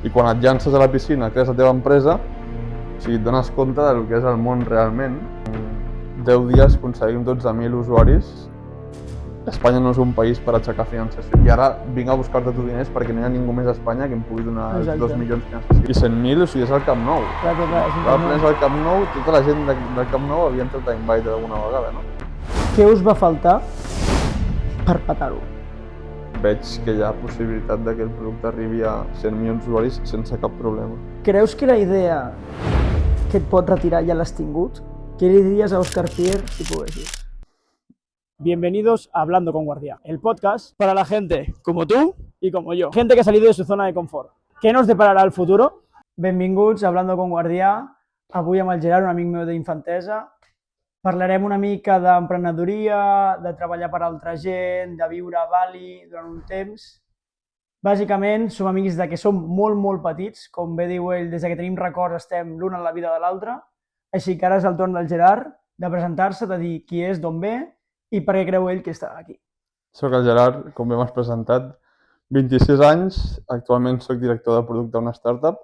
I quan et llances a la piscina, crees la teva empresa, o sigui, et dones compte del que és el món realment. En 10 dies aconseguim 12.000 usuaris. Espanya no és un país per aixecar financiació. I ara vinc a buscar-te tu diners perquè no hi ha ningú més a Espanya que em pugui donar 2 milions de financiació. I 100.000, o sigui, és el Camp Nou. Clar, és el Camp Nou, tota la gent del Camp Nou havia entrat a Invite alguna vegada, no? Què us va faltar per petar-ho? Veig que hi ha possibilitat que el producte arribi a 100 milions d'usuaris sense cap problema. Creus que la idea que et pot retirar ja l'has tingut? Què li diries a Óscar Pierre si poguessis? Bienvenidos a Hablando con Guardia, el podcast para la gente como tú y como yo. Gente que ha salido de su zona de confort. ¿Qué nos deparará el futuro? Benvinguts a Hablando con Guardià. Avui amb el Gerard, un amic meu d'infantesa. Parlarem una mica d'emprenedoria, de treballar per altra gent, de viure a Bali durant un temps. Bàsicament, som amics de que som molt petits. Com bé diu ell, des que tenim records estem l'un en la vida de l'altre. Així que ara és el torn del Gerard de presentar-se, de dir qui és, d'on ve i per què creu ell que està aquí. Soc el Gerard, com bé m'has presentat, 26 anys, actualment soc director de producte d'una startup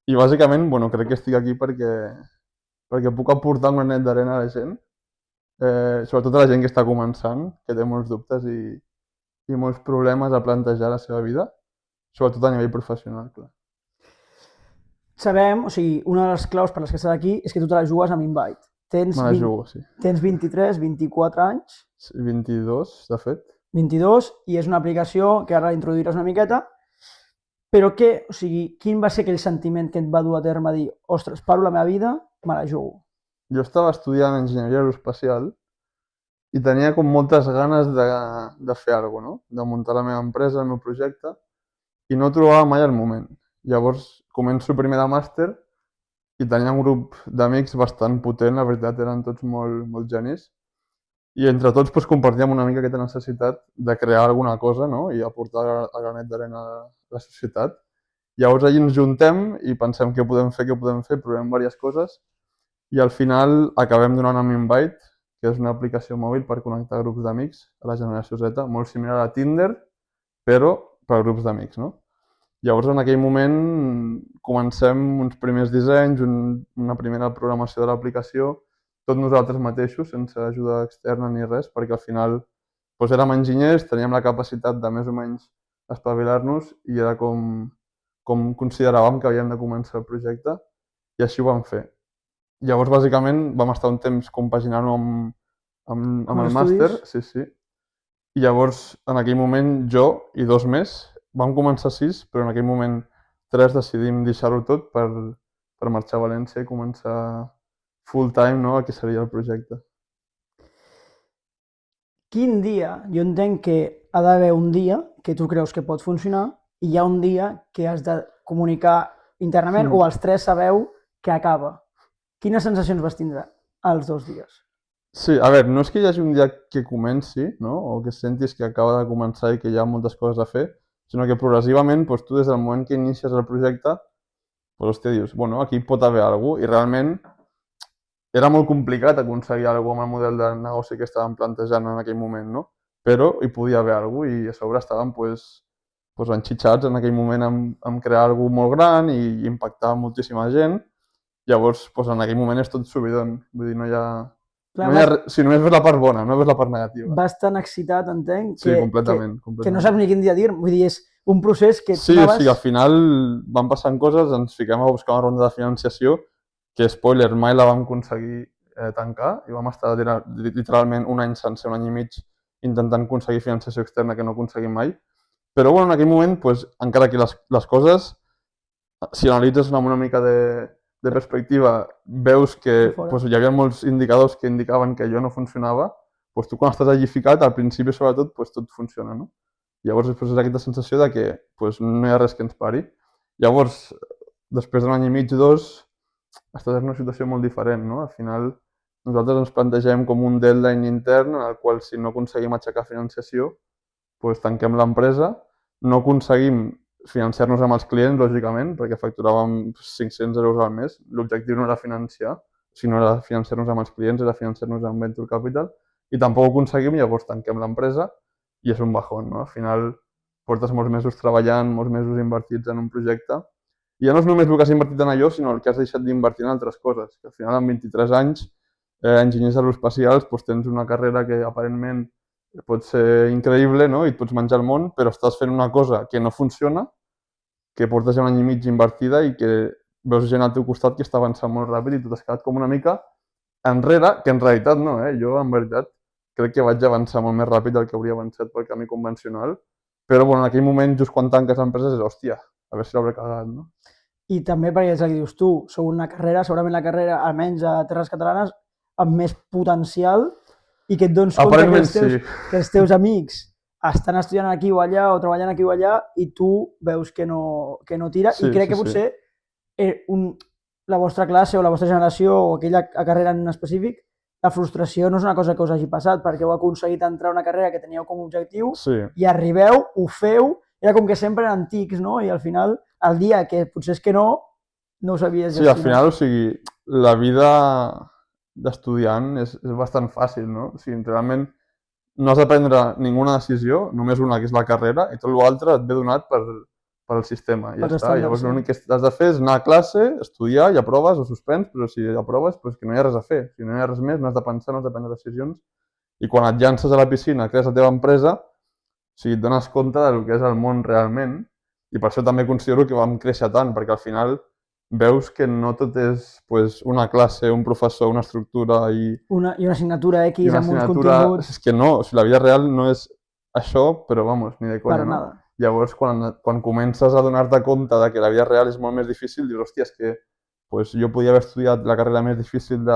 i bàsicament crec que estic aquí perquè puc aportar un granet d'arena a la gent, sobretot a la gent que està començant, que té molts dubtes i molts problemes a plantejar la seva vida, sobretot a nivell professional, clar. Sabem, una de les claus per les que estàs aquí és que tu te la jugues amb Invite. Me la jugo, sí. Tens 23, 24 anys. 22, de fet. 22, i és una aplicació que ara introduiràs una miqueta, però quin va ser aquell sentiment que et va dur a terme a dir ostres, paro la meva vida, me la jugo? Jo estava estudiant enginyeria aeroespacial i tenia com moltes ganes de fer alguna cosa, no? De muntar la meva empresa, el meu projecte, i no trobava mai el moment. Llavors començo primer de màster i tenia un grup d'amics bastant potent, la veritat, eren tots molt genis. I entre tots compartíem una mica aquesta necessitat de crear alguna cosa, no? I aportar el granet d'arena a la societat. Llavors allí ens juntem i pensem què podem fer, provem diverses coses i al final acabem donant amb Invite, que és una aplicació mòbil per connectar grups d'amics a la generació Z, molt similar a Tinder, però per grups d'amics, no? Llavors, en aquell moment, comencem uns primers dissenys, una primera programació de l'aplicació, tot nosaltres mateixos, sense ajuda externa ni res, perquè al final érem enginyers, teníem la capacitat de més o menys espavilar-nos i era com consideràvem que havíem de començar el projecte i així ho vam fer. Llavors, bàsicament, vam estar un temps compaginant-ho amb el màster, sí. I llavors, en aquell moment, jo i 2 més, vam començar 6, però en aquell moment 3 decidim deixar-ho tot per marxar a València i començar full time, no?, el que seria el projecte. Quin dia, jo entenc que ha d'haver un dia que tu creus que pot funcionar i hi ha un dia que has de comunicar internament o els 3 sabeu que acaba. Quines sensacions vas tindre els 2 dies? Sí, a veure, no és que hi hagi un dia que comenci, no?, o que sentis que acaba de començar i que hi ha moltes coses a fer, sinó que progressivament tu des del moment que inicies el projecte dius, aquí pot haver alguna cosa i realment era molt complicat aconseguir alguna cosa amb el model de negoci que estàvem plantejant en aquell moment, no? Però hi podia haver alguna cosa i a sobre estàvem enxitxats en aquell moment amb crear alguna cosa molt gran i impactar moltíssima gent. Llavors, en aquell moment és tot subidon, vull dir, no hi ha... Si només ves la part bona, no ves la part negativa. Vas tan excitat, entenc, sí, completament. Que no saps ni quin dia dir. Vull dir, és un procés que... Sí, al final van passant coses, ens fiquem a buscar una ronda de financiació que, spoiler, mai la vam aconseguir tancar i vam estar literalment un any sencer, un any i mig, intentant aconseguir financiació externa que no aconseguim mai. Però en aquell moment, encara que les coses, si analitzes amb una mica de perspectiva, veus que hi havia molts indicadors que indicaven que allò no funcionava, tu quan estàs allí ficat, al principi sobretot, tot funciona, no? Llavors és aquesta sensació de que no hi ha res que ens pari. Llavors, després d'un any i mig, 2, estàs en una situació molt diferent, no? Al final, nosaltres ens plantegem com un deadline intern en el qual si no aconseguim aixecar financiació, tanquem l'empresa, no aconseguim financiar-nos amb els clients, lògicament, perquè facturàvem 500 euros al mes. L'objectiu no era financiar-nos amb els clients, era financiar-nos amb Venture Capital, i tampoc ho aconseguim, llavors tanquem l'empresa i és un bajón, no? Al final portes molts mesos treballant, molts mesos invertits en un projecte I ja no és només el que has invertit en allò, sinó el que has deixat d'invertir en altres coses. Que al final, amb 23 anys, enginyers aeroespacials, doncs tens una carrera que aparentment pot ser increïble, no? I et pots menjar el món, però estàs fent una cosa que no funciona, que portes ja un any i mig invertida i que veus gent al teu costat que està avançant molt ràpid i tu t'has quedat com una mica enrere, que en realitat no, Jo, en veritat, crec que vaig avançar molt més ràpid del que hauria avançat pel camí convencional, però bueno, en aquell moment, just quan tanques l'empresa, és hòstia, a veure si l'hauré cagat, no? I també perquè és el que dius tu, sou una carrera, segurament la carrera, almenys a Terres Catalanes, amb més potencial i que et dones compte que Aparentment que els teus amics estan estudiant aquí o allà o treballant aquí o allà i tu veus que no tira i crec que potser la vostra classe o la vostra generació o aquella carrera en específic, la frustració no és una cosa que us hagi passat perquè heu aconseguit entrar a una carrera que teníeu com a objectiu i arribeu, ho feu, era com que sempre eren tics, no? I al final, el dia que potser és que no ho sabies gestionar. Sí, al final, o sigui, la vida d'estudiant és bastant fàcil, no? O sigui, realment no has de prendre ninguna decisió, només una, que és la carrera, i tot l'altre et ve donat pel sistema, i ja està. Llavors l'únic que has de fer és anar a classe, estudiar, i aproves o suspens, però si aproves, doncs que no hi ha res a fer. Si no hi ha res més, no has de pensar, no has de prendre decisions, i quan et llances a la piscina, crees la teva empresa, o sigui, et dones compte del que és el món realment, i per això també considero que vam créixer tant, perquè al final veus que no tot és una classe, un professor, una estructura i una assignatura X amb uns continguts. És que no, o sigui, la vida real no és això, però vamos, ni de conya, no? Llavors, quan comences a donar-te compte de que la vida real és molt més difícil, dius, hòstia, és que jo podia haver estudiat la carrera més difícil de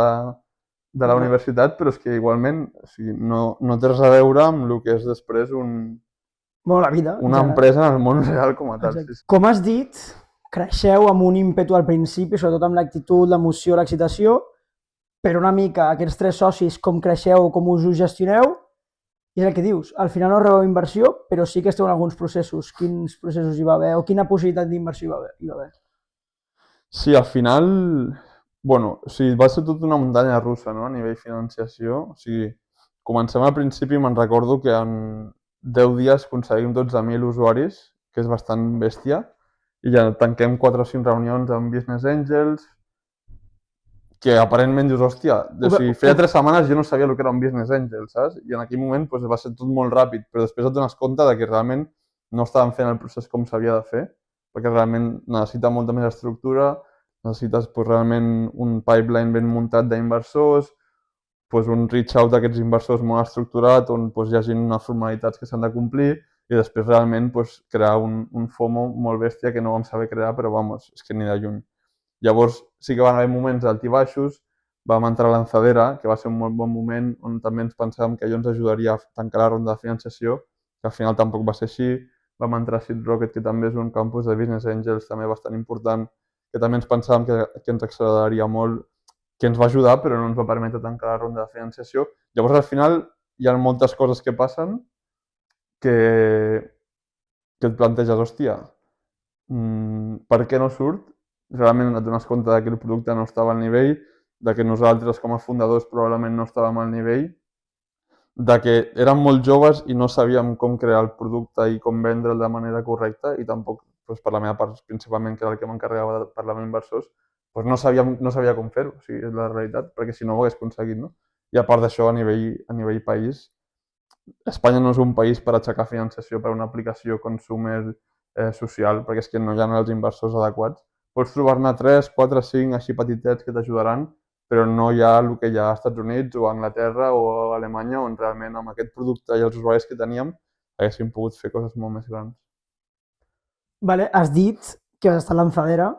la universitat, però és que igualment o sigui, no té res a veure amb el que és després la vida, una empresa en el món real com a tal. Com has dit, creixeu amb un ímpetu al principi, sobretot amb l'actitud, l'emoció, l'excitació, però una mica aquests 3 socis, com creixeu, com us ho gestioneu, i és el que dius, al final no rebeu inversió, però sí que esteu en alguns processos. Quins processos hi va haver o quina possibilitat d'inversió hi va haver? Sí, al final, o sigui, va ser tota una muntanya russa, no?, a nivell financiació. O sigui, comencem al principi, me'n recordo que en 10 dies aconseguim 12.000 usuaris, que és bastant bèstia, i ja tanquem 4 o 5 reunions amb Business Angels, que aparentment dius, hòstia, o sigui, feia 3 setmanes jo no sabia el que era un Business Angel, saps? I en aquell moment va ser tot molt ràpid, però després et dones compte de que realment no estàvem fent el procés com s'havia de fer, perquè realment necessita molta més estructura, necessites realment un pipeline ben muntat d'inversors, un reach out d'aquests inversors molt estructurat, on hi hagi unes formalitats que s'han de complir, i després realment crear un FOMO molt bèstia que no vam saber crear, però vamos, és que ni de lluny. Llavors sí que van haver moments d'alt i baixos, vam entrar a Lanzadera, que va ser un molt bon moment, on també ens pensàvem que allò ens ajudaria a tancar la ronda de financiació, que al final tampoc va ser així. Vam entrar a Seed Rocket, que també és un campus de Business Angels també bastant important, que també ens pensàvem que ens acceleraria molt, que ens va ajudar, però no ens va permetre tancar la ronda de financiació. Llavors, al final, hi ha moltes coses que passen que et planteges, hòstia, per què no surt? Realment et dones compte que el producte no estava al nivell, que nosaltres com a fundadors probablement no estàvem al nivell, que érem molt joves i no sabíem com crear el producte i com vendre'l de manera correcta, i tampoc, per la meva part, principalment, que era el que m'encarregava de parlar amb inversors, no sabia com fer-ho, o sigui, és la realitat, perquè si no ho hagués aconseguit, no? I a part d'això, a nivell país, Espanya no és un país per aixecar financiació per una aplicació consumer social, perquè és que no hi ha els inversors adequats. Pots trobar-ne 3, 4, 5 així petitets que t'ajudaran, però no hi ha el que hi ha als Estats Units o a Anglaterra o a Alemanya, on realment amb aquest producte i els usuaris que teníem haguéssim pogut fer coses molt més grans. Vale, has dit que vas estar a Lanzadera,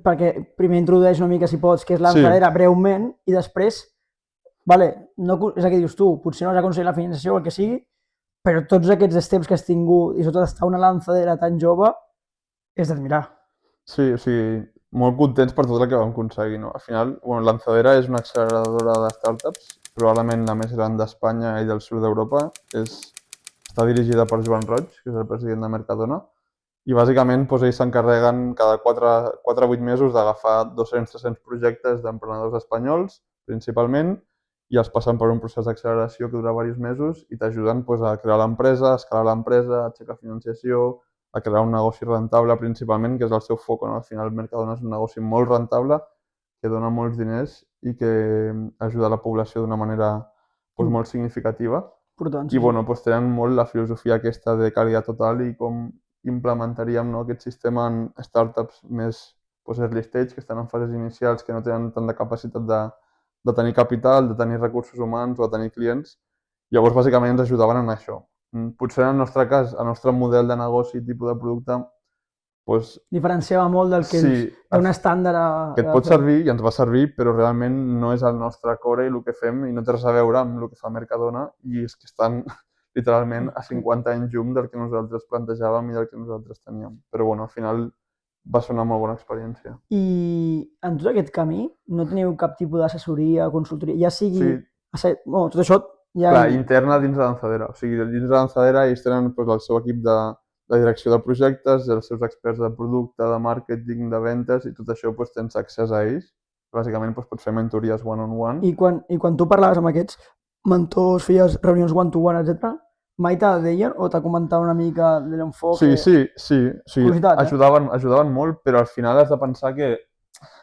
perquè primer introdueix una mica, si pots, què és Lanzadera breument, i després, és el que dius tu, potser no has aconseguit la financiació o el que sigui, però tots aquests steps que has tingut, i sobretot estar a una Lanzadera tan jove, és d'admirar. Sí, o sigui, molt contents per tot el que vam aconseguir, no? Al final, Lanzadera és una acceleradora de startups, probablement la més gran d'Espanya i del sud d'Europa. Està dirigida per Joan Roig, que és el president de Mercadona, i bàsicament ells s'encarreguen cada 4 a 8 mesos d'agafar 200-300 projectes d'emprenedors espanyols, principalment, i els passen per un procés d'acceleració que dura diversos mesos i t'ajuden a crear l'empresa, a escalar l'empresa, a aixecar financiació, a crear un negoci rentable principalment, que és el seu foc, no? Al final Mercadona és un negoci molt rentable, que dona molts diners i que ajuda a la població d'una manera molt significativa. Important, I bueno, tenen molt la filosofia aquesta de qualitat total i com implementaríem, no, aquest sistema en startups més early stage, que estan en fases inicials, que no tenen tanta capacitat de tenir capital, de tenir recursos humans o de tenir clients. Llavors, bàsicament, ens ajudaven en això. Potser en el nostre cas, el nostre model de negoci i tipus de producte, diferenciava molt del que d'un estàndard que et pot servir i ens va servir, però realment no és el nostre core i el que fem i no té res a veure amb el que fa Mercadona i és que estan literalment a 50 anys llum del que nosaltres plantejàvem i del que nosaltres teníem. Però bueno, al final va ser una molt bona experiència. I en tot aquest camí no teniu cap tipus d'assessoria, consultoria, ja sigui... tot això ja... Clar, interna dins de Lanzadera. O sigui, dins de Lanzadera ells tenen el seu equip de direcció de projectes, els seus experts de producte, de màrqueting, de ventes, i tot això tens accés a ells. Bàsicament pots fer mentories one-on-one. I quan tu parlaves amb aquests mentors, feies reunions one-to-one, etc., mai te deien o te comentaven una mica de l'enfoc? Sí. Ajudaven molt, però al final has de pensar que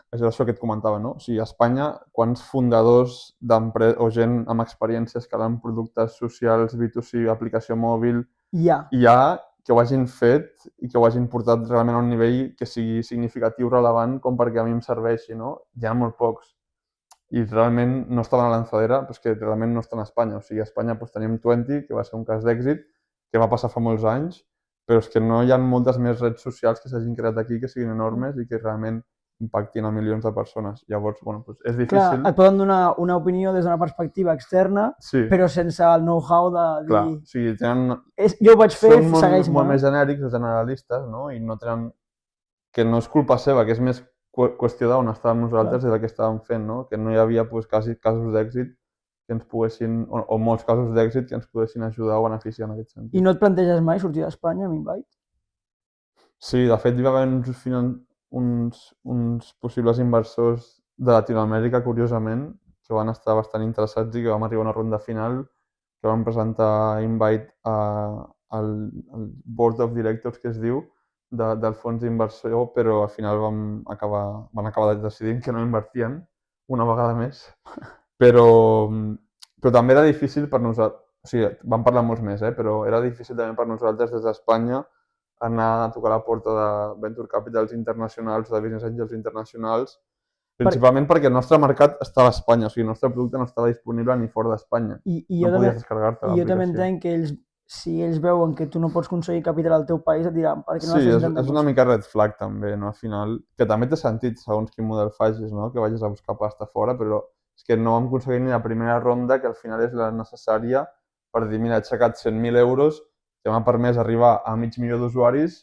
és això que et comentava, no? O sigui, a Espanya, quants fundadors o gent amb experiències que fan productes socials, B2C, aplicació mòbil, hi ha que ho hagin fet i que ho hagin portat realment a un nivell que sigui significatiu, relevant, com perquè a mi em serveixi, no? Hi ha molt pocs. I realment no estaven a Lanzadera, però és que realment no estan a Espanya. O sigui, a Espanya teníem Twenty, que va ser un cas d'èxit, que va passar fa molts anys, però és que no hi ha moltes més redes socials que s'hagin creat aquí, que siguin enormes i que realment impactin a milions de persones. Llavors, és difícil. Clar, et poden donar una opinió des d'una perspectiva externa, però sense el know-how de dir... Clar, o sigui, tenen... Jo ho vaig fer, segueix-me. Són molt més genèrics o generalistes, no? I no tenen... Que no és culpa seva, que és més qüestió d'on estàvem nosaltres i del que estàvem fent, no? Que no hi havia casos d'èxit que ens poguessin... o molts casos d'èxit que ens poguessin ajudar o beneficiar en aquest sentit. I no et planteges mai sortir d'Espanya amb Invite? Sí, de fet hi va haver uns possibles inversors de Latinoamèrica, curiosament, que van estar bastant interessats i que vam arribar a una ronda final, que vam presentar Invite al Board of Directors, que es diu, del fons d'inversió, però al final van acabar decidint que no invertien, una vegada més. Però també era difícil per nosaltres, o sigui, vam parlar molts més, però era difícil també per nosaltres des d'Espanya anar a tocar la porta de Venture Capitals internacionals, de Business Angels internacionals, principalment perquè el nostre mercat estava a Espanya, o sigui, el nostre producte no estava disponible ni fora d'Espanya. No podies descarregar-te l'aplicació. I jo també entenc que si ells veuen que tu no pots aconseguir capital al teu país, et diran per què no has intentat... Sí, és una mica red flag també, no? Al final, que també té sentit segons quin model facis, no? Que vagis a buscar pasta fora, però és que no vam aconseguir ni la primera ronda, que al final és la necessària per dir, mira, he aixecat 100.000 euros, que m'ha permès arribar a 500.000 d'usuaris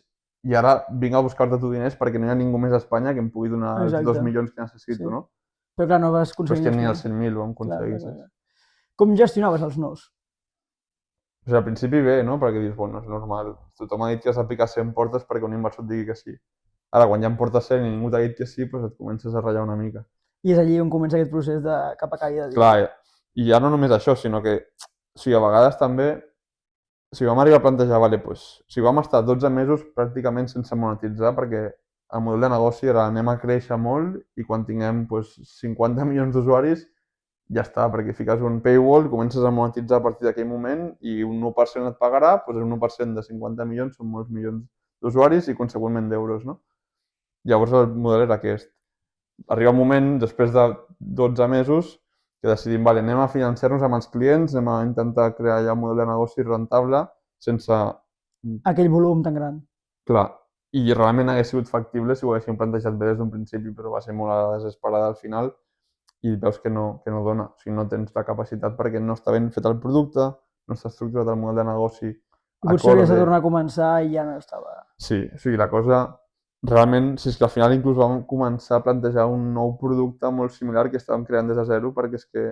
i ara vinc a buscar-te tu diners perquè no hi ha ningú més a Espanya que em pugui donar els 2 milions que necessito, no? Però clar, no vas aconseguir... Però és que ni els 100.000 ho vam aconseguir, saps? Com gestionaves els nos? O sigui, al principi bé, no? Perquè dius, bueno, és normal. Tothom ha dit que has de picar 100 portes perquè un inversor et digui que sí. Ara, quan ja en portes 100 i ningú t'ha dit que sí, doncs et comences a ratllar una mica. I és allí on comença aquest procés de cap a caïda. Clar, i ja no només això, sinó que, o sigui, a vegades també, o sigui, vam arribar a plantejar, vale, doncs, o sigui, vam estar 12 mesos pràcticament sense monetitzar perquè el model de negoci era anem a créixer molt i quan tinguem 50 milions d'usuaris ja està, perquè fiques un paywall, comences a monetitzar a partir d'aquell moment i un 1% et pagarà, doncs un 1% de 50 milions són molts milions d'usuaris i consegüentment d'euros, no? Llavors el model era aquest. Arriba un moment, després de 12 mesos, que decidim, vale, anem a financiar-nos amb els clients, anem a intentar crear ja un model de negoci rentable sense... aquell volum tan gran. Clar, i realment hagués sigut factible si ho haguéssim plantejat bé des d'un principi, però va ser molt a la desesperada al final i veus que no dona, o sigui, no tens la capacitat perquè no està ben fet el producte, no està estructurat el model de negoci. I potser havies de tornar a començar i ja no estava... Sí, o sigui, la cosa... Realment, si és que al final inclús vam començar a plantejar un nou producte molt similar que estàvem creant des de zero perquè és que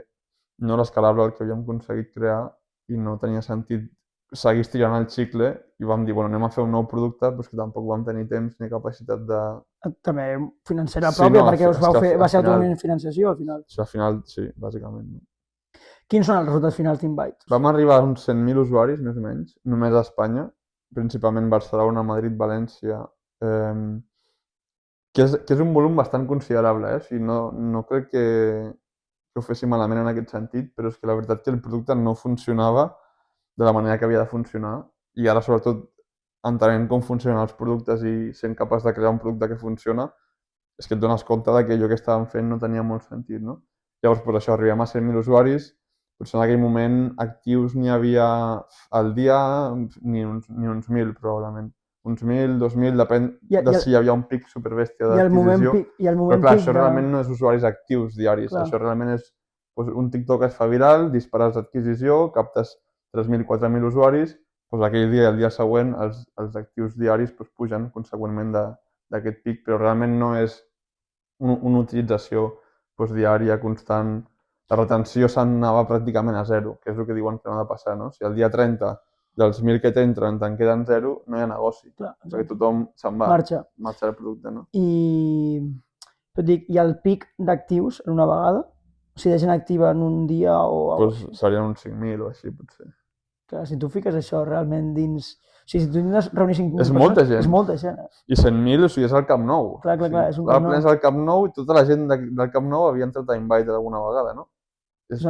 no era escalable el que havíem aconseguit crear i no tenia sentit seguir estirant el xicle i vam dir, bueno, anem a fer un nou producte, però que tampoc vam tenir temps ni capacitat de... També financera pròpia, perquè us vau fer, va ser autofinanciació al final. Sí, al final, sí, bàsicament. Quins són els resultats finals d'Invite? Vam arribar a uns 100.000 usuaris, més o menys, només a Espanya, principalment Barcelona, Madrid, València, que és un volum bastant considerable, O sigui, no crec que ho fessin malament en aquest sentit, però és que la veritat que el producte no funcionava de la manera que havia de funcionar i ara, sobretot, entenent com funcionen els productes i sent capaç de crear un producte que funciona, és que et dones compte de que allò que estàvem fent no tenia molt sentit, no? Llavors, doncs això, arribem a 100.000 usuaris, potser en aquell moment actius n'hi havia al dia ni uns 1.000, probablement. Uns 1.000, 2.000, depèn de si hi havia un pic superbèstia d'adquisició. Però clar, això realment no és usuaris actius diaris, això realment és un TikTok es fa viral, dispares d'adquisició, captes 3.000, 4.000 usuaris, doncs aquell dia i el dia següent els actius diaris pugen conseqüentment d'aquest pic, però realment no és una utilització diària, constant. La retenció s'anava pràcticament a zero, que és el que diuen que no ha de passar, no? Si el dia 30 dels 1.000 que t'entren te'n queden 0, no hi ha negoci, perquè tothom se'n va, marxa el producte, no? I et dic, i el pic d'actius en una vegada? O sigui, de gent activa en un dia o... Doncs serien uns 5.000 o així, potser. Clar, si tu fiques això realment dins... O sigui, si tu intentes reunir 5.000 persones... És molta gent. És molta gent. I 100.000, o sigui, és el Camp Nou. Clar, és un Camp Nou. Plens al Camp Nou i tota la gent del Camp Nou havia entrat a Invite alguna vegada, no? És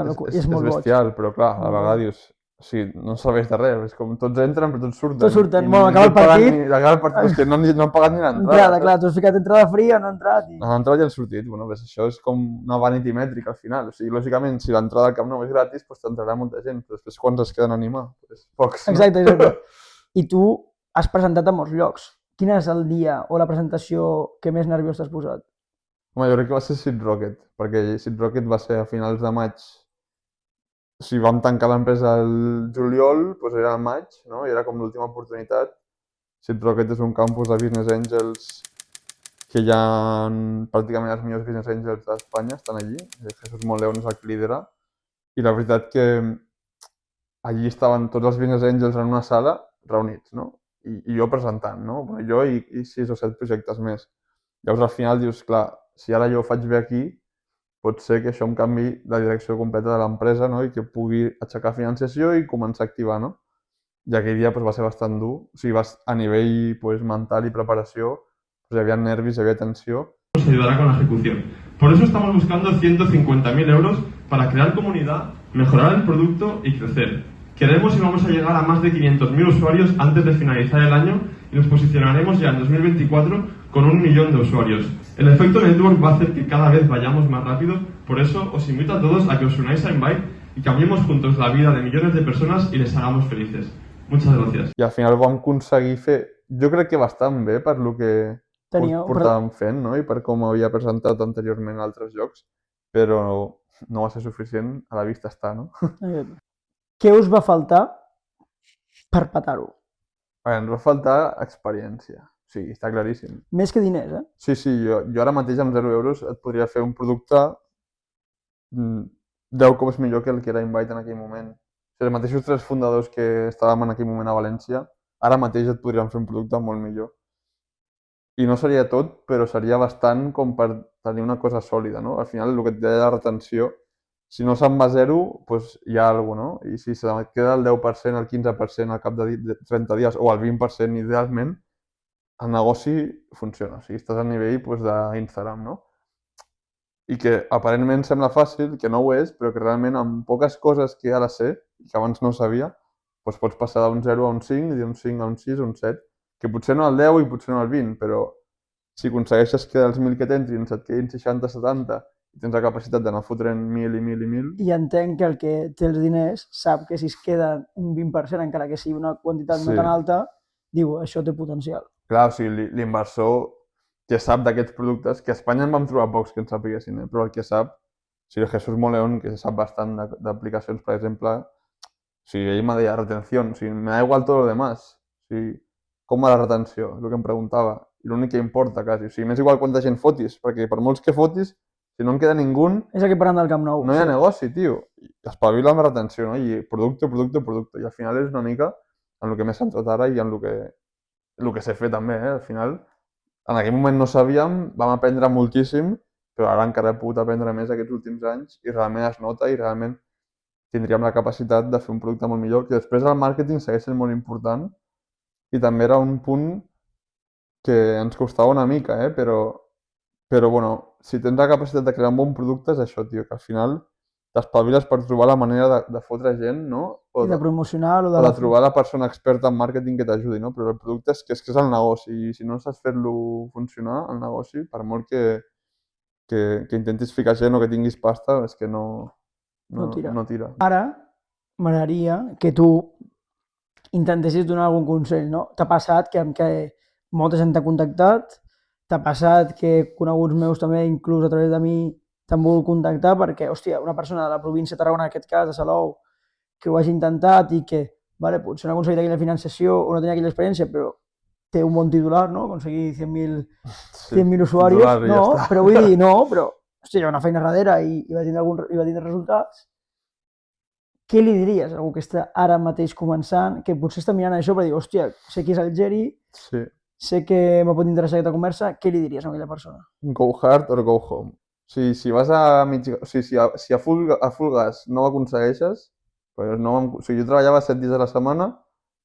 bestial, però clar, a la vegada dius... O sigui, no serveix de res, és com tots entren però tots surten. Tots surten, bueno, acaba el partit... Acaba el partit, és que no han pagat ni l'entrada. Entrada, clar, tu has ficat entrada fria, no ha entrat. Han entrat i han sortit, bueno, això és com una vanity mètrica al final. O sigui, lògicament, si l'entrada al Camp Nou és gratis, doncs t'entrarà molta gent, però després quants es queden a animar? Pocs. Exacte. I tu has presentat a molts llocs. Quin és el dia o la presentació que més nerviós t'has posat? Home, jo crec que va ser Seed Rocket, perquè Seed Rocket va ser a finals de maig. O sigui, vam tancar l'empresa el juliol, doncs era el maig, no? I era com l'última oportunitat. Seed Rocket és un campus de Business Angels que hi ha pràcticament els millors Business Angels d'Espanya, estan allí. Jesús Monleón és el que lidera. I la veritat que allí estaven tots els Business Angels en una sala reunits, no? I jo presentant, no? Bueno, jo i 6 o 7 projectes més. Llavors al final dius, clar, si ara jo ho faig bé aquí, pot ser que això em canvi la direcció completa de l'empresa, no? I que pugui aixecar financiació i començar a activar, no? I aquell dia va ser bastant dur. O sigui, a nivell mental y preparación, había nervios, había tensión. Nos ayudará con la ejecución. Por eso estamos buscando 150.000 euros para crear comunidad, mejorar el producto y crecer. Queremos y vamos a llegar a más de 500.000 usuarios antes de finalizar el año y nos posicionaremos ya en 2024 con 1 millón de usuarios. El efecto network va a hacer que cada vez vayamos más rápido, por eso os invito a todos a que os unáis a Invite y cambiemos juntos la vida de millones de personas y les hagamos felices. Muchas gràcies. I al final vam aconseguir fer, jo crec que bastant bé per lo que portàvem fent, no? I per com havia presentat anteriorment a altres llocs, però no va ser suficient, a la vista està, no? Què us va faltar per petar-ho? Ens va faltar experiència, sí, està claríssim. Més que diners, eh? Sí, jo ara mateix amb 0 euros et podria fer un producte 10 cops millor que el que era Invite en aquell moment. Els mateixos 3 fundadors que estàvem en aquell moment a València, ara mateix et podríem fer un producte molt millor. I no seria tot, però seria bastant com per tenir una cosa sòlida, no? Al final, el que et deia de la retenció, si no se'n va a 0, doncs hi ha alguna cosa, no? I si se't queda el 10%, el 15% al cap de 30 dies, o el 20% idealment, el negoci funciona. O sigui, estàs a nivell d'Instagram, no? I que aparentment sembla fàcil, que no ho és, però que realment amb poques coses que ara sé, que abans no sabia, doncs pots passar d'un 0 a un 5, i d'un 5 a un 6 o un 7, que potser no al 10 i potser no al 20, però si aconsegueixes que dels 1.000 que t'entrin se't quedin 60, 70, i tens la capacitat d'anar fotent 1.000 i 1.000 i 1.000... I entenc que el que té els diners sap que si es queda un 20%, encara que sigui una quantitat no tan alta, diu, això té potencial. Clar, o sigui, l'inversor que sap d'aquests productes, que a Espanya en vam trobar pocs que en sapiguessin, però el que sap, o sigui, el Jesús Monleón, que sap bastant d'aplicacions, per exemple, o sigui, ell me deia retenció, o sigui, me da igual tot lo demás, o sigui, com va la retenció, és el que em preguntava, i l'únic que importa, quasi, o sigui, m'és igual quanta gent fotis, perquè per molts que fotis, si no en queda ningú... És aquí parlant del Camp Nou. No hi ha negoci, tio, i espavila amb la retenció, no? I producte, i al final és una mica en el que m'he centrat ara i en el que sé fer també, al final... En aquell moment no sabíem, vam aprendre moltíssim, però ara encara he pogut aprendre més aquests últims anys i realment es nota i realment tindríem la capacitat de fer un producte molt millor, que després el màrqueting segueix sent molt important i també era un punt que ens costava una mica, però bueno, si tens la capacitat de crear un bon producte és això, tio, que al final t'espaviles per trobar la manera de fotre gent, no? I de promocionar-lo, o de trobar la persona experta en màrqueting que t'ajudi, no? Però el producte és que és el negoci, i si no saps fer-lo funcionar, el negoci, per molt que intentis ficar gent o que tinguis pasta, és que no tira. Ara m'agradaria que tu intentessis donar algun consell, no? T'ha passat que molta gent t'ha contactat, t'ha passat que coneguts meus també, inclús a través de mi, t'han volgut contactar perquè, hòstia, una persona de la província de Tarragona, en aquest cas, de Salou, que ho hagi intentat i que, vale, potser no ha aconseguit aquella financiació o no tenia aquella experiència, però té un bon titular, no? Aconseguir 100.000 usuaris, no, però vull dir, però, hòstia, hi ha una feina darrere i va tindre resultats. Què li diries a algú que està ara mateix començant, que potser està mirant això per dir, hòstia, sé qui és el Geri, sé que me pot interessar aquesta conversa, què li diries a aquella persona? Go hard or go home. Si vas a si a full gas no ho aconsegueixes, jo treballava 7 dies a la setmana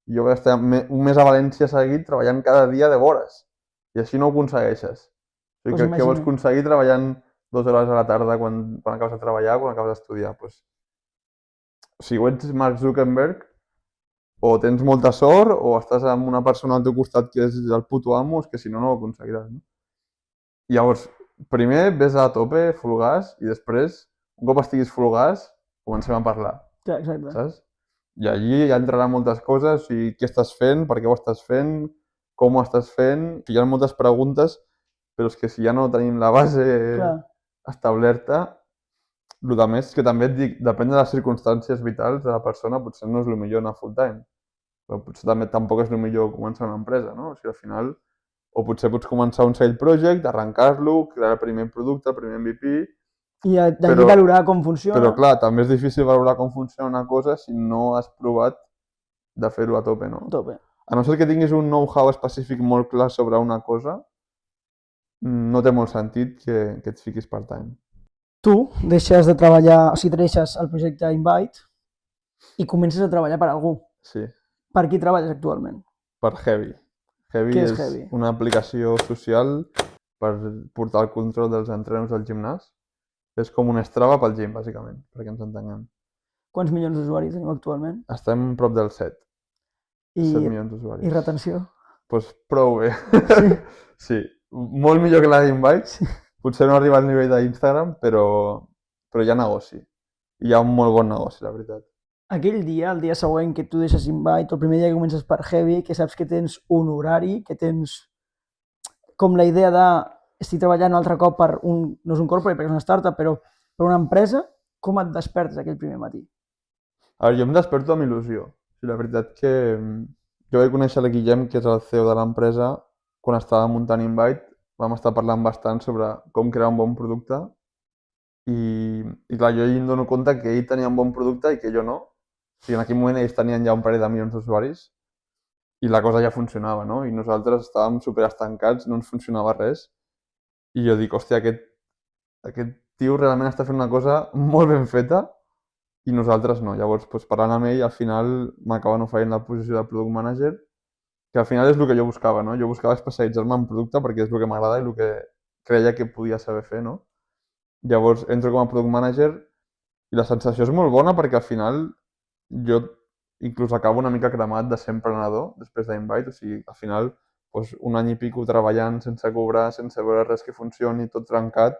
i jo vaig estar un mes a València seguit treballant cada dia 10 hores i així no ho aconsegueixes. O sigui, què vols aconseguir treballant 2 hores a la tarda quan acabes de treballar o quan acabes d'estudiar? Si ets Mark Zuckerberg, o tens molta sort o estàs amb una persona al teu costat que és el puto amo, és que si no, no ho aconseguiràs. No? Llavors, primer ves a tope, full gas, i després, un cop estiguis full gas, comencem a parlar. Ja, exacte. Saps? I allí ja entraran moltes coses, o sigui, què estàs fent, per què ho estàs fent, com ho estàs fent, hi ha moltes preguntes, però és que si ja no tenim la base establerta, el que més que també et dic, depèn de les circumstàncies vitals de la persona, potser no és el millor anar full time, però potser tampoc és el millor començar una empresa, no? O sigui, al final, o potser pots començar un side project, arrencar-lo, crear el primer producte, el primer MVP... I d'allí valorar com funciona. Però clar, també és difícil valorar com funciona una cosa si no has provat de fer-ho a tope, no? A tope. A no ser que tinguis un know-how específic molt clar sobre una cosa, no té molt sentit que et fiquis part-time. Tu deixes de treballar, o sigui, deixes el projecte Invite i comences a treballar per algú. Sí. Per qui treballes actualment? Per Heavy. Què és Heavy? Una aplicació social per portar el control dels entrenos del gimnàs. És com un Strava pel gym, bàsicament, perquè ens entenguem. Quants milions d'usuaris tenim actualment? Estem prop del 7. 7 milions d'usuaris. I retenció? Doncs prou bé. Sí. Molt millor que la d'Invite. Sí. Potser no arriba al nivell d'Instagram, però hi ha negoci. Hi ha un molt bon negoci, la veritat. Aquell dia, el dia següent que tu deixes Invite, el primer dia que comences per Heavy, que saps que tens un horari, que tens com la idea de estic treballant un altre cop per no és un corporate perquè és una startup, però per una empresa, com et despertes aquell primer matí? A veure, jo em desperto amb il·lusió. La veritat que jo vaig conèixer el Guillem, que és el CEO de l'empresa, quan estava muntant Invite. Vam estar parlant bastant sobre com crear un bon producte i clar, jo em dono compte que ell tenia un bon producte i que jo no. O sigui, en aquell moment ells tenien ja un parell de milions d'usuaris i la cosa ja funcionava, no? I nosaltres estàvem superestancats, no ens funcionava res. I jo dic, hòstia, aquest tio realment està fent una cosa molt ben feta i nosaltres no. Llavors, parlant amb ell, al final m'acaben oferint la posició de Product Manager, que al final és el que jo buscava, no? Jo buscava especialitzar-me en producte perquè és el que m'agrada i el que creia que podia saber fer, no? Llavors entro com a Product Manager i la sensació és molt bona perquè al final jo inclús acabo una mica cremat de ser emprenedor després d'Invite, o sigui, al final un any i pico treballant sense cobrar, sense veure res que funcioni, tot trencat,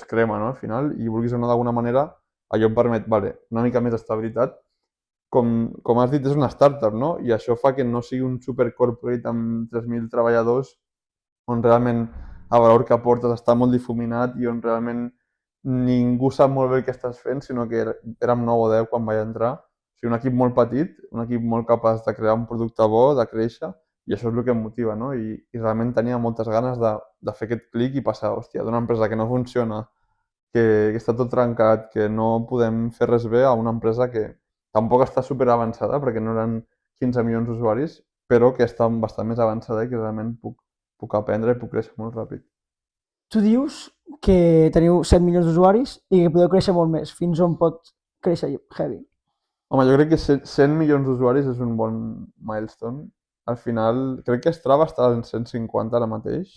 crema, no? Al final, i vulguis o no d'alguna manera, allò em permet, una mica més d'estabilitat. Com has dit, és una startup, no? I això fa que no sigui un supercorporate amb 3.000 treballadors on realment el valor que aportes està molt difuminat i on realment ningú sap molt bé el que estàs fent, sinó que érem 9 o 10 quan vaig entrar. O sigui, un equip molt petit, un equip molt capaç de crear un producte bo, de créixer, i això és el que em motiva, no? I realment tenia moltes ganes de fer aquest clic i passar, hòstia, d'una empresa que no funciona, que està tot trencat, que no podem fer res bé, a una empresa que tampoc està super avançada, perquè no eren 15 milions d'usuaris, però que està bastant més avançada i que realment puc aprendre i puc créixer molt ràpid. Tu dius que teniu 7 milions d'usuaris i que podeu créixer molt més. Fins on pot créixer Heavy? Home, jo crec que 100 milions d'usuaris és un bon milestone al final, crec que Strava està en 150 ara mateix.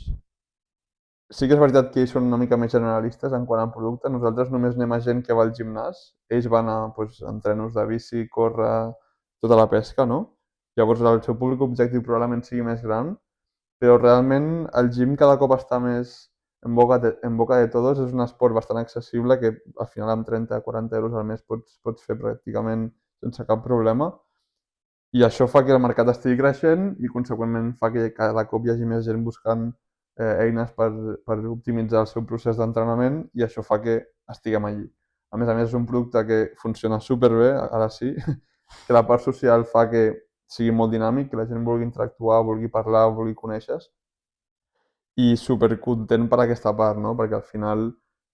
Sí que és veritat que ells són una mica més generalistes en quant a producte. Nosaltres només anem a gent que va al gimnàs. Ells van a entrenos de bici, córrer, tota la pesca, no? Llavors el seu públic objectiu probablement sigui més gran, però realment el gym cada cop està més en boca de todos. És un esport bastant accessible que al final amb 30-40 euros al mes pots fer pràcticament sense cap problema. I això fa que el mercat estigui creixent i conseqüentment fa que cada cop hi hagi més gent buscant eines per optimitzar el seu procés d'entrenament i això fa que estiguem allí. A més, és un producte que funciona superbé, ara sí, que la part social fa que sigui molt dinàmic, que la gent vulgui interactuar, vulgui parlar, vulgui conèixer i supercontent per aquesta part, no? Perquè al final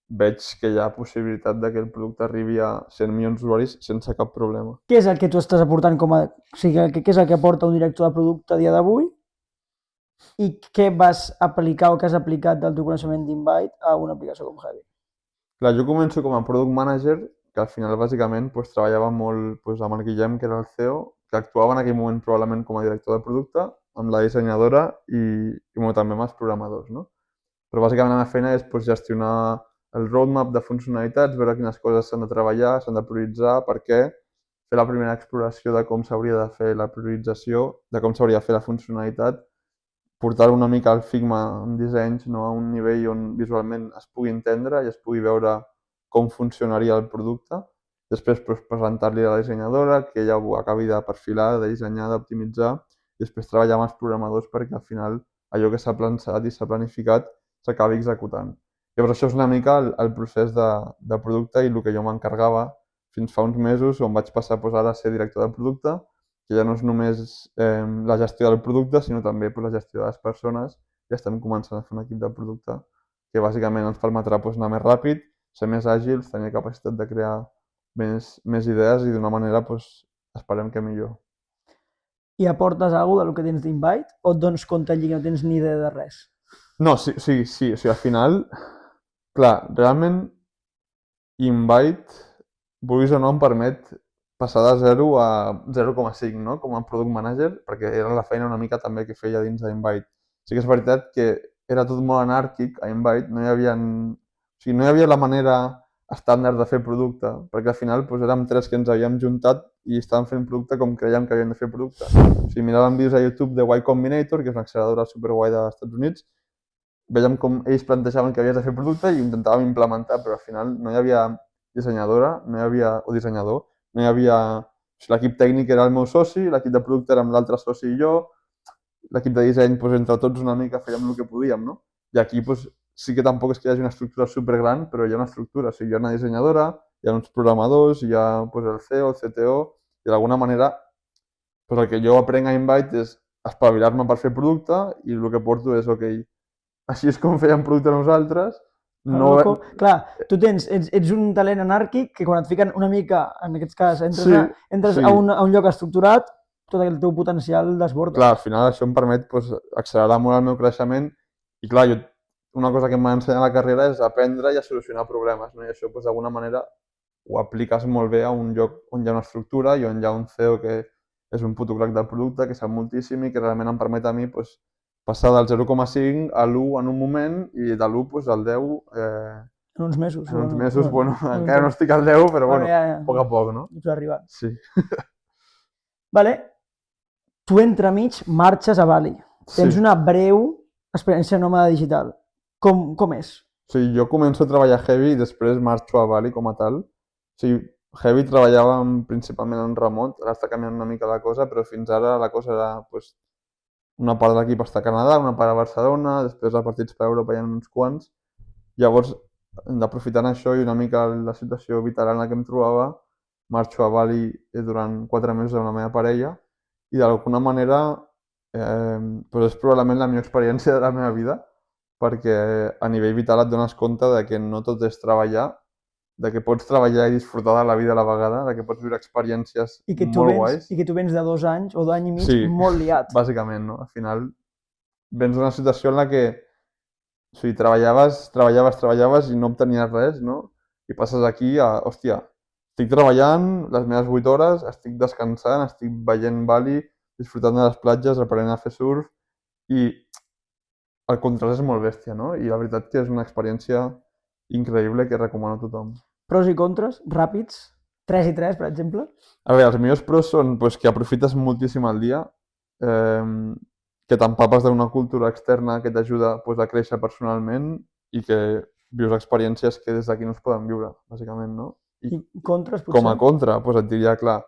veig que hi ha possibilitat de que el producte arribi a 100 milions d'usuaris sense cap problema. Què és el que tu estàs aportant o sigui, què és el que aporta un director de producte a dia d'avui i què vas aplicar o què has aplicat del teu coneixement d'Invite a una aplicació com Heavy? Clar, jo començo com a Product Manager, que al final bàsicament treballava molt amb el Guillem, que era el CEO, que actuava en aquell moment probablement com a director de producte, amb la dissenyadora i també amb els programadors, no? Però bàsicament la meva feina és gestionar el roadmap de funcionalitats, veure quines coses s'han de treballar, s'han de prioritzar, per què, fer la primera exploració de com s'hauria de fer la priorització, de com s'hauria de fer la funcionalitat, portar una mica al Figma amb dissenys, no, a un nivell on visualment es pugui entendre i es pugui veure com funcionaria el producte. Després presentar-li a la dissenyadora, que ella ho acabi de perfilar, de dissenyar, d'optimitzar, i després treballar amb els programadors perquè al final allò que s'ha pensat i s'ha planificat s'acabi executant. Llavors això és una mica el procés de producte i el que jo m'encarregava fins fa uns mesos, on vaig passar ara a ser director de producte, que ja no és només la gestió del producte, sinó també la gestió de les persones, i estem començant a fer un equip de producte que bàsicament ens permetrà anar més ràpid, ser més àgils, tenir capacitat de crear més idees i d'una manera, esperem que millor. I aportes alguna cosa del que tens d'Invite o et dones compte allí que no tens ni idea de res? No, sí, o sigui, al final, clar, realment Invite, vulguis o no, em permet passar de 0 a 0,5, no? Com a Product Manager, perquè era la feina una mica també que feia dins d'Invite. Sí que és veritat que era tot molt anàrquic a Invite, no hi havia la manera estàndard de fer producte, perquè al final érem 3 que ens havíem juntat i estàvem fent producte com creiem que havíem de fer producte. O sigui, miràvem vídeos a YouTube de Y Combinator, que és una acceleradora superguai dels Estats Units, veiem com ells plantejaven que havies de fer producte i ho intentàvem implementar, però al final no hi havia dissenyadora, o dissenyador, no hi havia... L'equip tècnic era el meu soci, l'equip de producte era amb l'altre soci i jo, l'equip de disseny, entre tots una mica fèiem el que podíem, no? I aquí sí que tampoc és que hi hagi una estructura supergran, però hi ha una estructura, o sigui, hi ha una dissenyadora, hi ha uns programadors, hi ha el CEO, el CTO, i d'alguna manera el que jo aprenc a Invite és espavilar-me per fer producte i el que porto és, ok, així és com fèiem producte nosaltres. No... Clar, tu ets un talent anàrquic que quan et fiquen una mica, en aquest cas, entres a un lloc estructurat, tot el teu potencial desborda. Clar, al final això em permet accelerar molt el meu creixement i clar, una cosa que m'ha ensenyat la carrera és aprendre i a solucionar problemes, no? I això d'alguna manera ho apliques molt bé a un lloc on hi ha una estructura i on hi ha un CEO que és un puto crac del producte, que sap moltíssim i que realment em permet a mi passar del 0,5 a l'1 en un moment i de l'1 al 10... En uns mesos. En uns mesos, bueno, encara no estic al 10, però bueno, a poc a poc, no? Ets arribat. Sí. Vale. Tu entremig marxes a Bali. Tens una breu experiència nòmada digital. Com és? O sigui, jo començo a treballar a Heavy i després marxo a Bali com a tal. O sigui, Heavy treballàvem principalment en remot, ara està canviant una mica la cosa, però fins ara la cosa era una part de l'equip està a Canadà, una part a Barcelona, després a partits per Europa hi ha uns quants. Llavors, aprofitant això i una mica la situació vital en la que em trobava, marxo a Bali durant 4 mesos amb la meva parella i d'alguna manera és probablement la millor experiència de la meva vida perquè a nivell vital et dones compte de que no tot és treballar, de que pots treballar i disfrutar de la vida a la vegada, de que pots viure experiències molt guais. I que tu vens de 2 anys o d'any i mig molt liat. Sí, bàsicament, no? Al final vens d'una situació en la que treballaves i no obtenies res, no? I passes aquí a, hòstia, estic treballant les meves 8 hores, estic descansant, estic veient Bali, disfrutant de les platges, aprenent a fer surf i el contrast és molt bèstia, no? I la veritat que és una experiència increïble que recomano a tothom. Pros i contres, ràpids, 3 i 3, per exemple. A veure, els millors pros són pues, que aprofites moltíssim el dia, que t'empapes d'una cultura externa que t'ajuda pues, a créixer personalment i que vius experiències que des d'aquí no es poden viure, bàsicament, no? I contres, potser? Com a contra, pues, et diria, clar,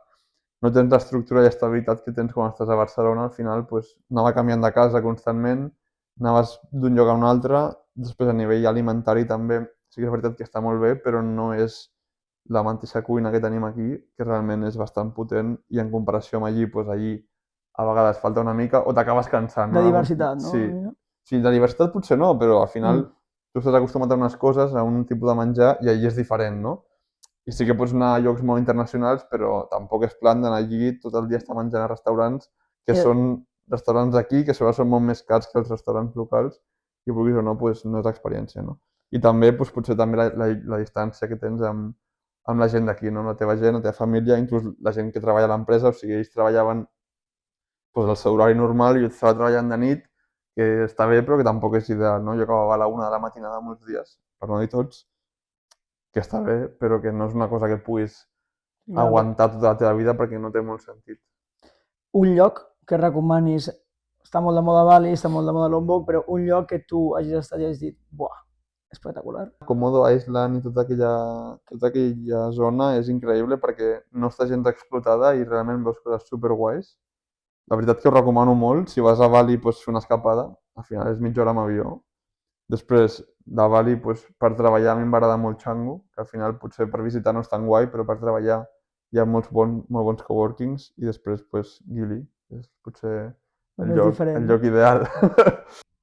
no tens l'estructura i estabilitat que tens quan estàs a Barcelona, al final pues, anava canviant de casa constantment, anaves d'un lloc a un altre, després a nivell alimentari també, sí que és veritat que està molt bé, però no és la mateixa cuina que tenim aquí, que realment és bastant potent, i en comparació amb allí, doncs allí a vegades falta una mica o t'acabes cansant. De diversitat, no? Sí. Sí, de diversitat potser no, però al final tu estàs acostumat a unes coses, a un tipus de menjar, i allí és diferent, no? I sí que pots anar a llocs molt internacionals, però tampoc és plan d'anar allí tot el dia estar menjant a restaurants que són restaurants d'aquí, que sobre són molt més cars que els restaurants locals, i vulguis o no, doncs no és l'experiència, no? I també, doncs, potser també la distància que tens amb la gent d'aquí, no? Amb la teva gent, la teva família, inclús la gent que treballa a l'empresa, o sigui, ells treballaven doncs, el seu horari normal i jo estava treballant de nit, que està bé, però que tampoc és ideal, no? Jo acabava a la 1 de la matinada molts dies, per no dir tots, que està bé, però que no és una cosa que puguis aguantar tota la teva vida perquè no té molt sentit. Un lloc que recomanis, està molt de moda Bali, està molt de moda Lombok, però un lloc que tu hagis estat i hagis dit, buah, espectacular. Komodo Island i tota aquella zona és increïble perquè no està gens explotada i realment veus coses superguais. La veritat que ho recomano molt, si vas a Bali pots fer una escapada, al final és mitja hora amb avió. Després de Bali, per treballar a mi m'agrada molt Canggu, que al final potser per visitar no és tan guai, però per treballar hi ha molt bons coworkings, i després Gili, és potser el lloc ideal.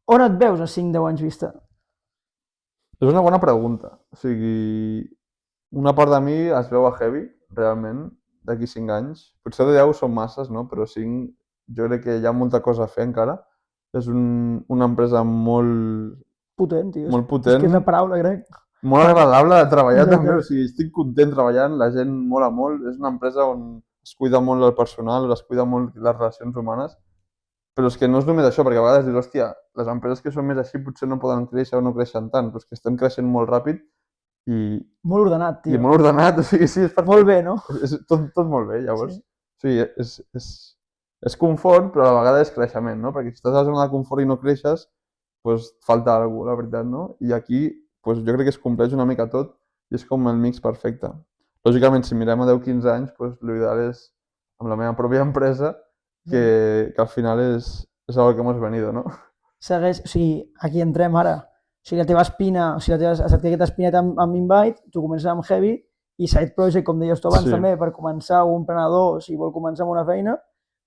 On et veus a 5-10 anys vista? És una bona pregunta. O sigui, una part de mi es veu a Heavy, realment, d'aquí 5 anys. Potser de 10 són masses, no? Però 5, jo crec que hi ha molta cosa a fer encara. És una empresa molt potent, tio. Molt potent. És que és la paraula, crec. Molt agradable de treballar també, o sigui, estic content treballant, la gent mola molt, és una empresa on es cuida molt el personal, es cuida molt les relacions humanes, però és que no és només això, perquè a vegades dius, hòstia, les empreses que són més així potser no poden créixer o no creixen tant, però és que estem creixent molt ràpid i... Molt ordenat, tio. I molt ordenat, o sigui, sí, és perfecte. Molt bé, no? És tot molt bé, llavors. Sí. O sigui, és confort, però a la vegada és creixement, no? Perquè si estàs a la zona de confort i no creixes, doncs falta alguna cosa, la veritat, no? I aquí, doncs jo crec que es compleix una mica tot i és com el mix perfecte. Lògicament, si mirem a 10-15 anys, doncs l'ideal és amb la meva pròpia empresa, que al final és el que hemos venido, no? Segueix, o sigui, aquí entrem ara. O sigui, la teva espina, o sigui, has fet aquesta espineta amb Invite, tu comences amb Heavy i Side Project, com deies tu abans també, per començar un emprenedor, si vol començar amb una feina,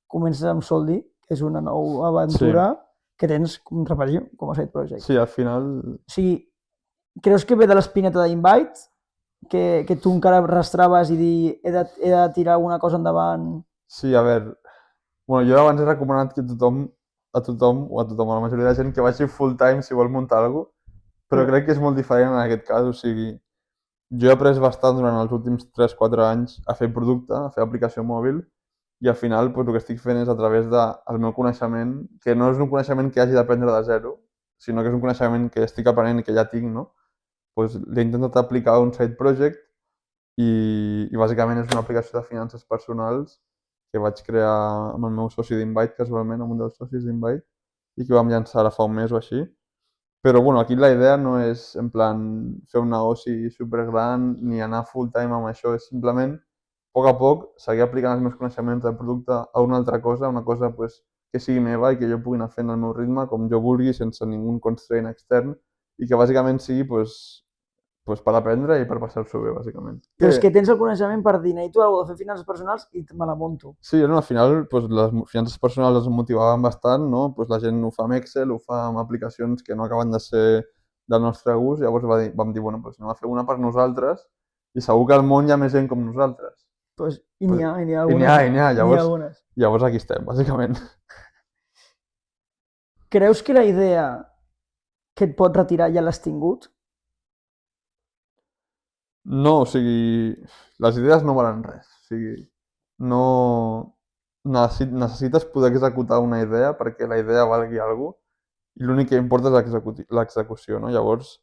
comences amb Soldi, que és una nova aventura que tens, com repetir, com a Side Project. Sí, al final... O sigui, creus que ve de l'espineta d'Invite, que tu encara arrastraves i dir he de tirar alguna cosa endavant? Sí, a veure, bueno, jo abans he recomanat que a tothom, a la majoria de gent, que vagi full time si vol muntar alguna cosa, però crec que és molt diferent en aquest cas, o sigui, jo he après bastant durant els últims 3-4 anys a fer producte, a fer aplicació mòbil, i al final el que estic fent és a través del meu coneixement, que no és un coneixement que hagi d'aprendre de zero, sinó que és un coneixement que estic aprenent i que ja tinc, no? L'he intentat aplicar a un side project i bàsicament és una aplicació de finances personals que vaig crear amb el meu soci d'Invite, casualment, amb un dels socis d'Invite, i que vam llançar ara fa un mes o així. Però bueno, aquí la idea no és en plan fer un negoci supergran ni anar full time amb això, és simplement a poc seguir aplicant els meus coneixements del producte a una altra cosa, una cosa que sigui meva i que jo pugui anar fent al meu ritme com jo vulgui, sense ningú constraint extern, i que bàsicament sigui per aprendre i per passar-s'ho bé, bàsicament. Però és que tens el coneixement per dir, tu heu de fer finances personals i me la monto. Sí, al final les finances personals ens motivaven bastant, no? La gent ho fa amb Excel, ho fa amb aplicacions que no acaben de ser del nostre gust, llavors vam dir, bueno, anem a fer una per nosaltres i segur que al món hi ha més gent com nosaltres. I n'hi ha algunes. Llavors aquí estem, bàsicament. Creus que la idea que et pot retirar ja l'has tingut? No, o sigui, les idees no valen res. O sigui, no... necessites poder executar una idea perquè la idea valgui alguna cosa i l'únic que importa és l'execució, no? Llavors,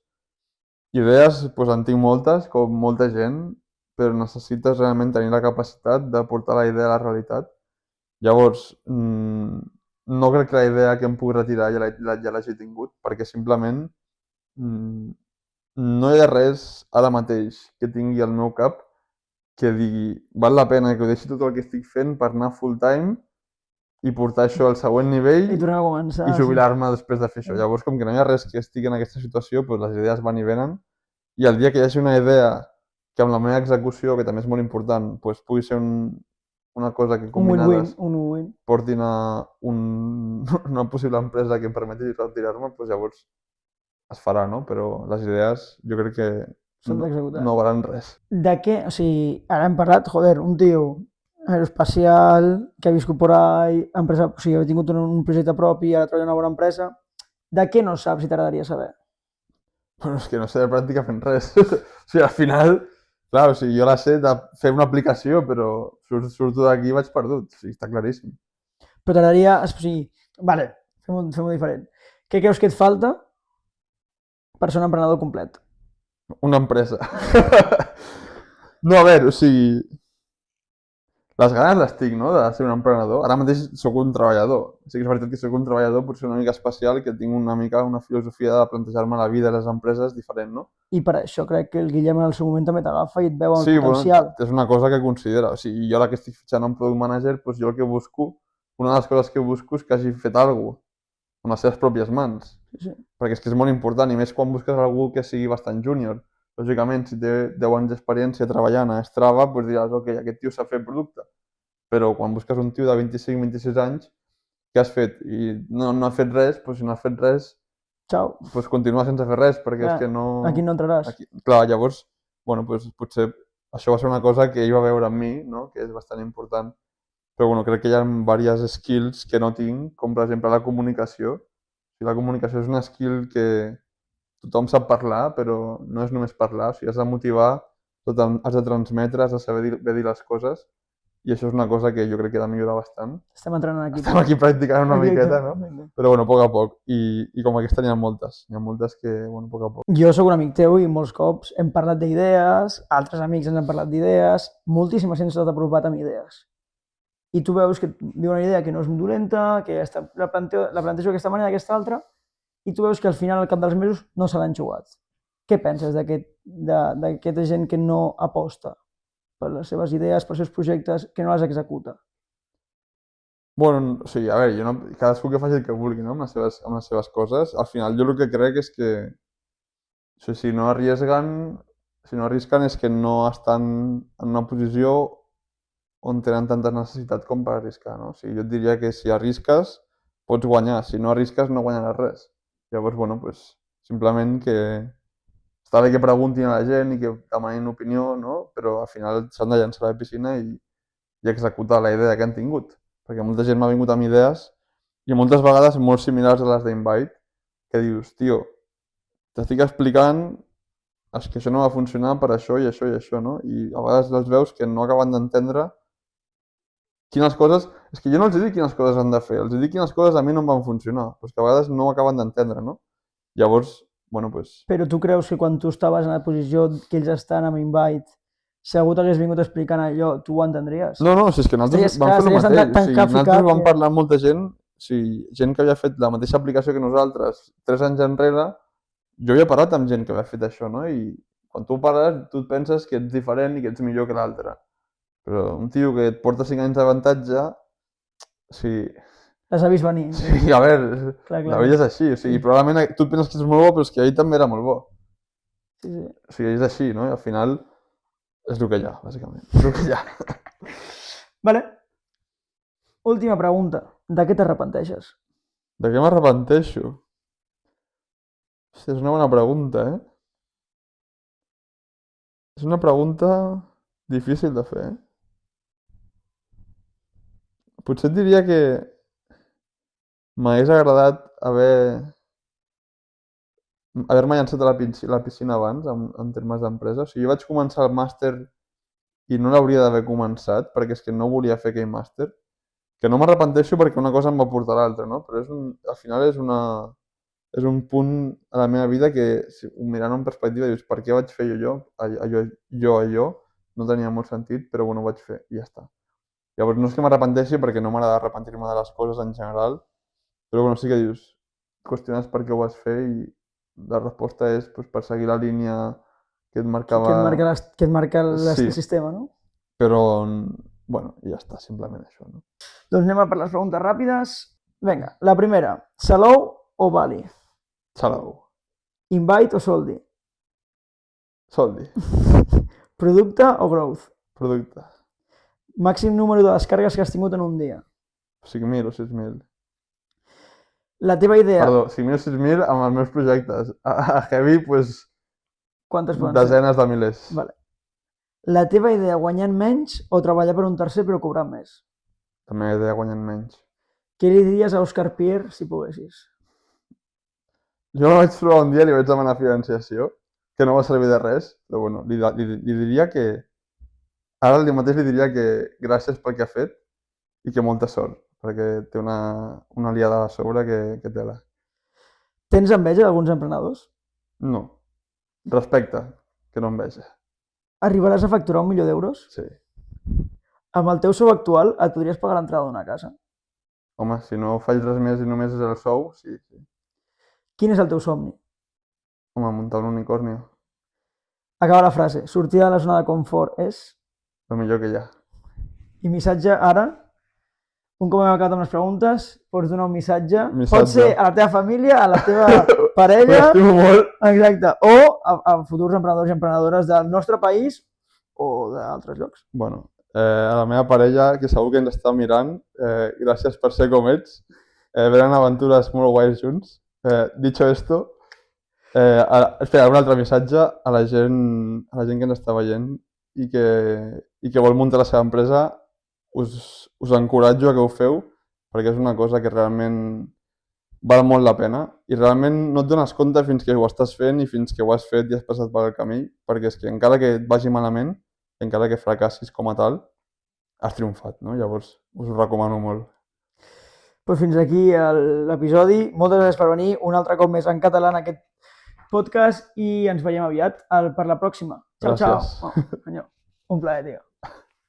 idees doncs, en tinc moltes, com molta gent, però necessites realment tenir la capacitat de portar la idea a la realitat. Llavors, no crec que la idea que em puc retirar ja l'hagi tingut, perquè simplement no hi ha res ara mateix que tingui al meu cap que digui val la pena que ho deixi tot el que estic fent per anar full time i portar això al següent nivell I tornar a començar. i jubilar-me després de fer això. Llavors, com que no hi ha res que estigui en aquesta situació, doncs les idees van i venen i el dia que hi hagi una idea que amb la meva execució, que també és molt important, doncs pugui ser una cosa que combinades portin a una possible empresa que em permeti retirar-me, doncs llavors es farà, no? Però les idees jo crec que no valen res. De què? O sigui, ara hem parlat, un tio aeroespacial, que ha viscut por ahí, empresa, o sigui, ha tingut un projecte propi, ara treballa en una bona empresa. De què no saps si t'agradaria saber? Bueno, és que no sé de pràcticament res. O sigui, al final, clar, o sigui, jo la sé de fer una aplicació, però surto d'aquí i vaig perdut. O sigui, està claríssim. Però t'agradaria, o sigui, vale, fem-ho diferent. Què creus que et falta per ser un emprenedor complet? Una empresa. No, a veure, o sigui, les ganes les tinc, no?, de ser un emprenedor. Ara mateix sóc un treballador. Sí que és veritat que sóc un treballador potser una mica especial, que tinc una mica una filosofia de plantejar-me la vida a les empreses diferent, no? I per això crec que el Guillem en el seu moment també t'agafa i et veu el potencial. Sí, bueno, és una cosa que considera. O sigui, jo la que estic fitxant en Product Manager, doncs jo el que busco, una de les coses que busco és que hagi fet alguna cosa amb les seves pròpies mans. Sí. Perquè és que és molt important, i més quan busques algú que sigui bastant júnior. Lògicament, si té 10 anys d'experiència treballant a Strava, doncs diràs, ok, aquest tio sap fer producte. Però quan busques un tio de 25-26 anys, què has fet? I no ha fet res, doncs si no has fet res, ciao. Doncs continua sense fer res, perquè és que no... Aquí no entraràs. Clar, llavors, bueno, doncs potser això va ser una cosa que ell va veure en mi, no?, que és bastant important. Però bueno, crec que hi ha diverses skills que no tinc, com per exemple la comunicació. La comunicació és una skill que tothom sap parlar, però no és només parlar, o sigui, has de motivar, has de transmetre, has de saber bé dir les coses, i això és una cosa que jo crec que he de millorar bastant. Estem entrenant aquí. Estem aquí practicant una miqueta, no? Però bueno, a poc a poc. I com aquesta n'hi ha moltes. N'hi ha moltes que, bueno, a poc a poc. Jo sóc un amic teu i molts cops hem parlat d'idees, altres amics ens han parlat d'idees, moltíssima gent s'ha apropat amb idees. I tu veus que diu una idea que no és dolenta, que la plantejo d'aquesta manera, d'aquesta altra, i tu veus que al final, al cap dels mesos, no se l'han jugat. Què penses d'aquesta gent que no aposta per les seves idees, per els seus projectes, que no les executa? Bueno, o sigui, a veure, cadascú que faci el que vulgui, no?, amb les seves coses. Al final jo el que crec és que si no arrisquen és que no estan en una posició on tenen tanta necessitat com per arriscar, no? O sigui, jo et diria que si arrisques pots guanyar, si no arrisques no guanyaràs res. Llavors, bueno, doncs, simplement que està bé que preguntin a la gent i que demanin opinió, no? Però al final s'han de llançar a la piscina i executar la idea que han tingut. Perquè molta gent m'ha vingut amb idees i moltes vegades molt similars a les d'Invite, que dius, tio, t'estic explicant que això no va funcionar per això i això i això, no? I a vegades els veus que no acaben d'entendre quines coses... És que jo no els dic quines coses han de fer, els dic quines coses a mi no em van funcionar, però és que a vegades no ho acaben d'entendre, no? Llavors, bueno, doncs... Però tu creus que quan tu estaves en la posició que ells estan amb Invite, si algú t'hagués vingut explicant allò, tu ho entendries? No, si és que nosaltres vam fer el mateix. Nosaltres vam parlar amb molta gent, gent que havia fet la mateixa aplicació que nosaltres 3 anys enrere. Jo havia parlat amb gent que havia fet això, no? I quan tu parles, tu et penses que ets diferent i que ets millor que l'altre. Però un tio que et porta 5 anys d'avantatge, sí... Les ha vist venir. Sí, a veure, la vida és així. O sigui, probablement tu et penses que ets molt bo, però és que ell també era molt bo. Sí. O sigui, és així, no? I al final és el que hi ha, bàsicament. És el que hi ha. Vale. Última pregunta. De què t'arrepenteixes? De què m'arrepenteixo? És una bona pregunta, eh? És una pregunta difícil de fer, Potser et diria que m'hagués agradat haver-me llançat a la piscina abans, en termes d'empresa. O sigui, jo vaig començar el màster i no l'hauria d'haver començat, perquè és que no volia fer aquell màster. que no m'arrepenteixo perquè una cosa em va portar a l'altra, no? Però al final és un punt a la meva vida que, si ho mirant en perspectiva, dius, per què vaig fer allò? No tenia molt sentit, però bueno, ho vaig fer i ja està. Llavors, no és que m'arrepenteixi perquè no m'agrada arrepentir-me de les coses en general, però bueno, sí que dius, qüestiones per què ho vas fer i la resposta és pues, per seguir la línia que et marcava... Que et marca Sí. el sistema, no? Però, bueno, i ja està, simplement això, no? Doncs anem a per les preguntes ràpides. Vinga, la primera. Salou o Bali? Salou. Invite o Soldi? Soldi. Producte o growth? Producte. Màxim número de descàrregues que has tingut en un dia? 5.000 o 6.000. La teva idea... Perdó, 5.000 o 6.000 amb els meus projectes. A Heavy, doncs, Quantes poden ser? desenes de milers. Vale. La teva idea guanyant menys o treballar per un tercer però cobrant més? La meva idea guanyant menys. Què li diries a Òscar Pierre si poguessis? Jo la vaig trobar un dia i li vaig demanar financiació, que no va servir de res, però bueno, li diria que... Ara al dia mateix li diria que gràcies pel que ha fet i que molta sort, perquè té una aliada a sobre que tela. Tens enveja d'alguns emprenedors? No. Respecte, que no enveja. Arribaràs a facturar 1 milió d'euros? Sí. Amb el teu sou actual et podries pagar l'entrada d'una casa. Home, si no faig res més i només és el sou, sí. Quin és el teu somni? Home, muntar un unicornio, Acaba la frase. Sortir de la zona de confort és... el millor que hi ha. I missatge ara, un cop hem acabat amb les preguntes, pots donar un missatge. Missatge. Pot ser a la teva família, a la teva parella, M'estimo molt. exacte, o a futurs emprenedors i emprenedores del nostre país o d'altres llocs. Bueno, a la meva parella, que segur que ens està mirant, gràcies per ser com ets. Venen aventures molt guais junts. Dicho esto, espera, un altre missatge a la gent que ens està veient i que vol muntar la seva empresa. Us encoratjo a que ho feu, perquè és una cosa que realment val molt la pena i realment no et dones compte fins que ho estàs fent i fins que ho has fet i has passat pel camí, perquè és que encara que et vagi malament, encara que fracassis com a tal, has triomfat, no? Llavors us ho recomano molt. Pues fins aquí l'episodi. Moltes gràcies per venir un altre cop més en català en aquest podcast i ens veiem aviat per la pròxima. Ciao, Gràcies. ciao. Oh, senyor, un plaer, tio.